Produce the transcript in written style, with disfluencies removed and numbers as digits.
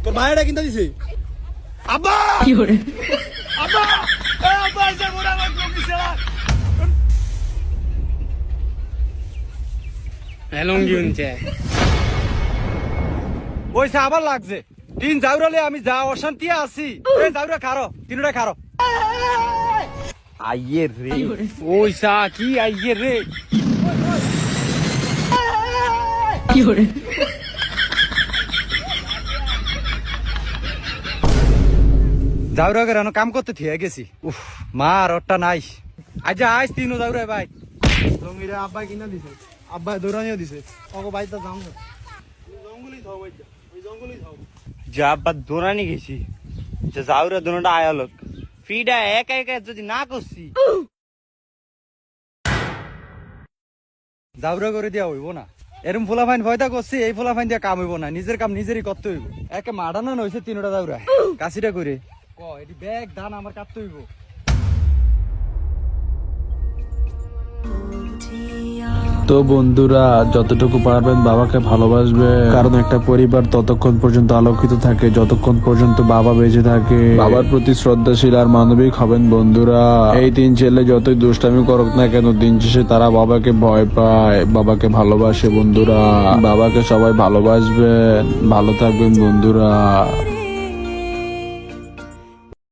তোর ভাইটা কিনতে দিছে আব্বা আব্বা আব্বা এসে মোরা আমার কমিছে লুঙ্গি উনছে ওইসা আবার লাগছে তিন যাওরালে আমি যা অশান্তি আছি এই যাওরা খারো তিনটা খারো আইয়ে রে ওইসা কি আইয়ে রে যাওরা কেন কাম করতে থিয়ে গেছি উফ মা রটটা নাই আজ আজ তিনও যাওরা ভাই জঙ্গিরা আব্বা কিনা দিছে আব্বা দৌড়ানিও দিছে ওকে বাড়িতে যাও না জঙ্গলই থাও ভাই ওই জঙ্গলই থাও যা আব্বা দোরানি গেছি যে যাওরা দোনোটা আয়ালক ফিডা একা একা যদি না করছি যাওরা করে দিয়া হইব না এরম ফোলা ফাইন ভয়টা করছি এই ফোলা ফাইন দিয়া কাম হইব না নিজের কাম নিজেরই করতে হইব একে মাডানো নইছে তিনটা যাওরা কাশিটা করে ক এটি ব্যাগ দান আমার কাটতে হইব তো বন্ধুরা যতটুকু পারবেন বাবাকে ভালোবাসবে, কারণ একটা পরিবার ততক্ষণ পর্যন্ত আলোকিত থাকে যতক্ষণ পর্যন্ত বাবা বেঁচে থাকে। বাবার প্রতি শ্রদ্ধাশীল আর মানবিক হবেন বন্ধুরা। এই তিন ছেলে যতই দুষ্টামি করুক না কেন দিন শেষে তারা বাবাকে ভয় পায়, বাবাকে ভালোবাসে বন্ধুরা। বাবাকে সবাই ভালোবাসবেন, ভালো থাকবেন বন্ধুরা।